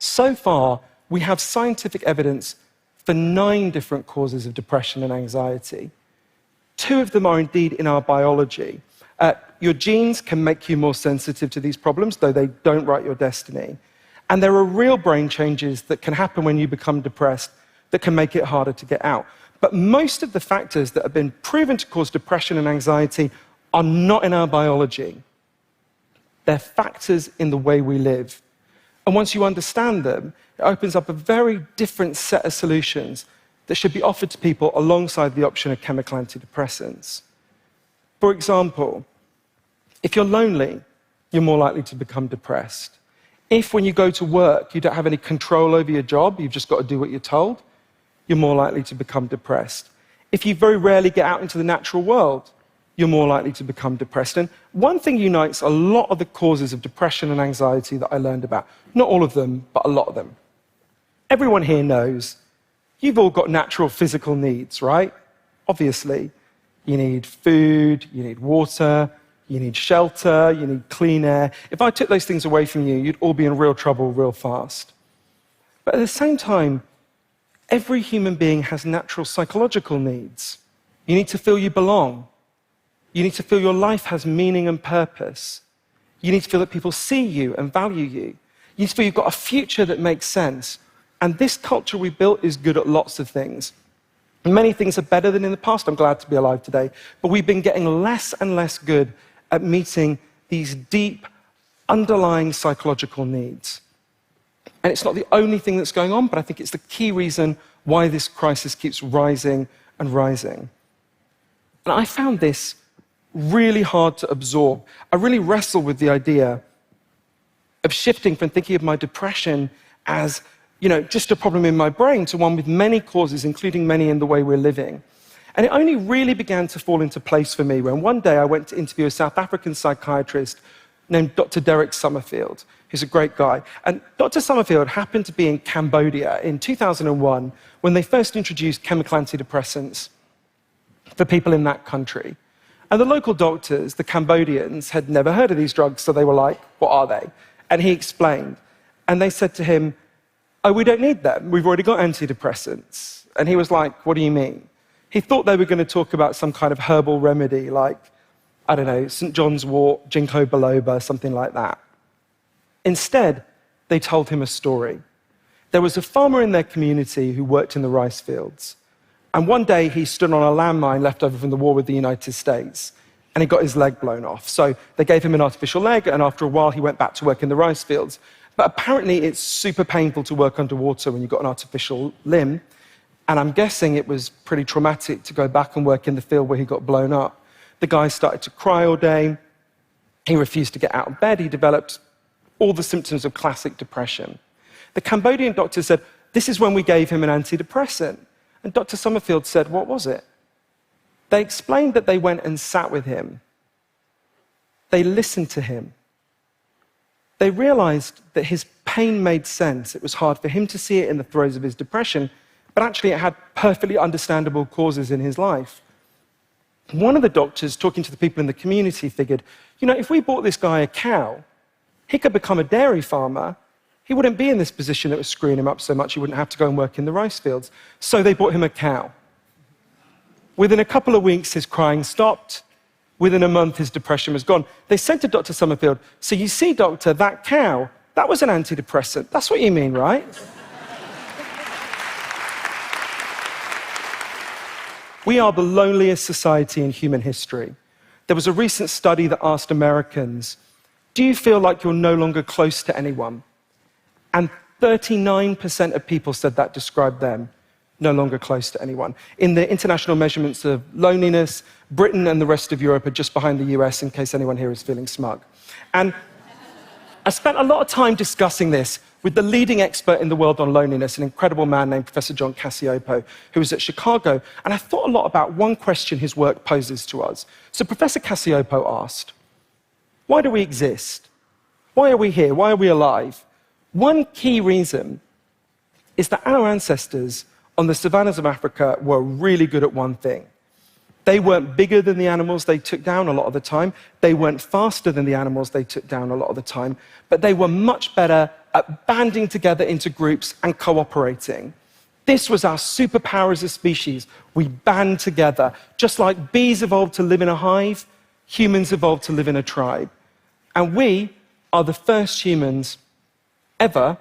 So far, we have scientific evidence for 9 different causes of depression and anxiety. 2 of them are indeed in our biology. Your genes can make you more sensitive to these problems, though they don't write your destiny. And there are real brain changes that can happen when you become depressed that can make it harder to get out. But most of the factors that have been proven to cause depression and anxiety are not in our biology. They're factors in the way we live. And once you understand them, it opens up a very different set of solutions that should be offered to people alongside the option of chemical antidepressants. For example, if you're lonely, you're more likely to become depressed. If when you go to work, you don't have any control over your job, you've just got to do what you're told, you're more likely to become depressed. If you very rarely get out into the natural world, you're more likely to become depressed. And one thing unites a lot of the causes of depression and anxiety that I learned about. Not all of them, but a lot of them. Everyone here knows you've all got natural physical needs, right? Obviously. You need food, you need water, you need shelter, you need clean air. If I took those things away from you, you'd all be in real trouble real fast. But at the same time, every human being has natural psychological needs. You need to feel you belong. You need to feel your life has meaning and purpose. You need to feel that people see you and value you. You need to feel you've got a future that makes sense. And this culture we built is good at lots of things. Many things are better than in the past. I'm glad to be alive today. But we've been getting less and less good at meeting these deep, underlying psychological needs. And it's not the only thing that's going on, but I think it's the key reason why this crisis keeps rising and rising. And I found this really hard to absorb. I really wrestle with the idea of shifting from thinking of my depression as just a problem in my brain to one with many causes, including many in the way we're living. And it only really began to fall into place for me when one day I went to interview a South African psychiatrist named Dr. Derek Summerfield, who's a great guy. And Dr. Summerfield happened to be in Cambodia in 2001 when they first introduced chemical antidepressants for people in that country. And the local doctors, the Cambodians, had never heard of these drugs, so they were like, what are they? And he explained. And they said to him, oh, we don't need them. We've already got antidepressants. And he was like, what do you mean? He thought they were going to talk about some kind of herbal remedy like, I don't know, St. John's wort, ginkgo biloba, something like that. Instead, they told him a story. There was a farmer in their community who worked in the rice fields. And one day he stood on a landmine left over from the war with the United States, and he got his leg blown off. So they gave him an artificial leg, and after a while he went back to work in the rice fields. But apparently it's super painful to work underwater when you've got an artificial limb. And I'm guessing it was pretty traumatic to go back and work in the field where he got blown up. The guy started to cry all day. He refused to get out of bed. He developed all the symptoms of classic depression. The Cambodian doctor said, this is when we gave him an antidepressant. And Dr. Summerfield said, what was it? They explained that they went and sat with him. They listened to him. They realized that his pain made sense. It was hard for him to see it in the throes of his depression, but actually it had perfectly understandable causes in his life. One of the doctors, talking to the people in the community, figured, if we bought this guy a cow, he could become a dairy farmer. He wouldn't be in this position that was screwing him up so much he wouldn't have to go and work in the rice fields. So they bought him a cow. Within a couple of weeks, his crying stopped. Within a month, his depression was gone. They said to Dr. Summerfield, so you see, doctor, that cow, that was an antidepressant. That's what you mean, right? We are the loneliest society in human history. There was a recent study that asked Americans, do you feel like you're no longer close to anyone? And 39% of people said that described them, no longer close to anyone. In the international measurements of loneliness, Britain and the rest of Europe are just behind the US, in case anyone here is feeling smug. And I spent a lot of time discussing this with the leading expert in the world on loneliness, an incredible man named Professor John Cacioppo, who was at Chicago, and I thought a lot about one question his work poses to us. So Professor Cacioppo asked, why do we exist? Why are we here? Why are we alive? One key reason is that our ancestors on the savannas of Africa were really good at one thing. They weren't bigger than the animals they took down a lot of the time. They weren't faster than the animals they took down a lot of the time. But they were much better at banding together into groups and cooperating. This was our superpower as a species. We band together. Just like bees evolved to live in a hive, humans evolved to live in a tribe. And we are the first humans ever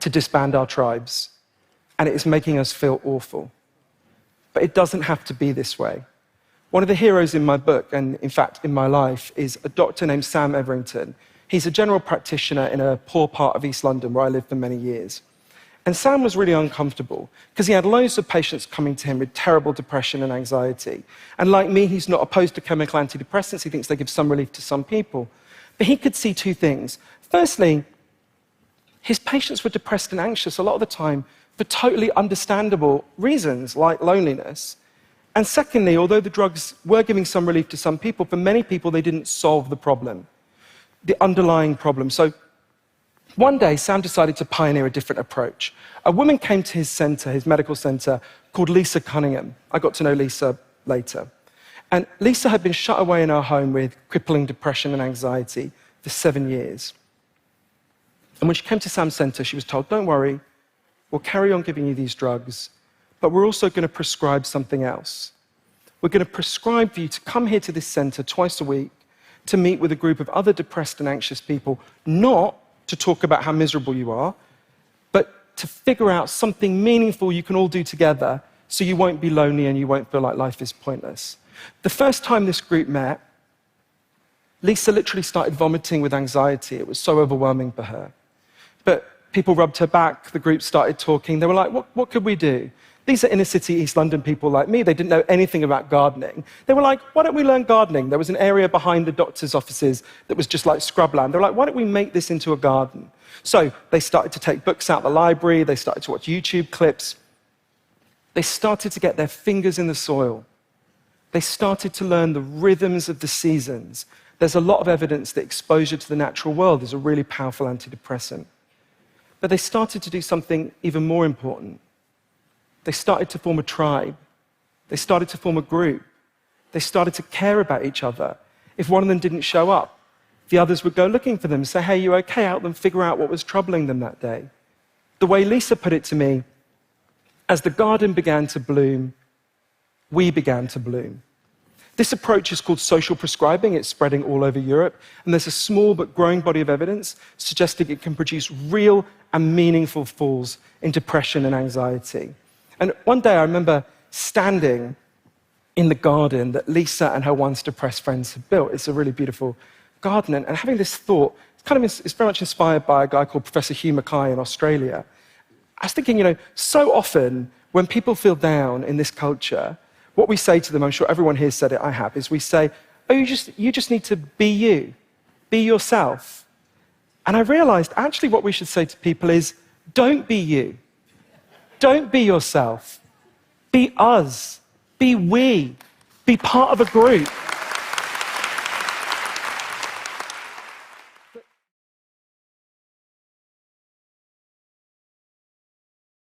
to disband our tribes. And it is making us feel awful. But it doesn't have to be this way. One of the heroes in my book, and in fact in my life, is a doctor named Sam Everington. He's a general practitioner in a poor part of East London where I lived for many years. And Sam was really uncomfortable because he had loads of patients coming to him with terrible depression and anxiety. And like me, he's not opposed to chemical antidepressants. He thinks they give some relief to some people. But he could see two things. Firstly, his patients were depressed and anxious a lot of the time for totally understandable reasons, like loneliness. And secondly, although the drugs were giving some relief to some people, for many people, they didn't solve the problem, the underlying problem. So one day, Sam decided to pioneer a different approach. A woman came to his center, his medical center, called Lisa Cunningham. I got to know Lisa later. And Lisa had been shut away in her home with crippling depression and anxiety for 7 years. And when she came to Sam's center, she was told, don't worry, we'll carry on giving you these drugs, but we're also going to prescribe something else. We're going to prescribe for you to come here to this center twice a week to meet with a group of other depressed and anxious people, not to talk about how miserable you are, but to figure out something meaningful you can all do together so you won't be lonely and you won't feel like life is pointless. The first time this group met, Lisa literally started vomiting with anxiety. It was so overwhelming for her. But people rubbed her back, the group started talking. They were like, what could we do? These are inner-city East London people like me. They didn't know anything about gardening. They were like, why don't we learn gardening? There was an area behind the doctor's offices that was just like scrubland. They were like, why don't we make this into a garden? So they started to take books out of the library. They started to watch YouTube clips. They started to get their fingers in the soil. They started to learn the rhythms of the seasons. There's a lot of evidence that exposure to the natural world is a really powerful antidepressant. But they started to do something even more important. They started to form a tribe. They started to form a group. They started to care about each other. If one of them didn't show up, the others would go looking for them, say, hey, you okay? Help them figure out what was troubling them that day. The way Lisa put it to me, as the garden began to bloom, we began to bloom. This approach is called social prescribing. It's spreading all over Europe. And there's a small but growing body of evidence suggesting it can produce real and meaningful falls in depression and anxiety. And one day I remember standing in the garden that Lisa and her once depressed friends had built. It's a really beautiful garden. And having this thought, it's very much inspired by a guy called Professor Hugh Mackay in Australia. I was thinking, so often when people feel down in this culture, what we say to them, I'm sure everyone here said it, I have, is we say, oh, you just need to be you, be yourself. And I realized actually what we should say to people is, don't be you. Don't be yourself. Be us. Be we. Be part of a group.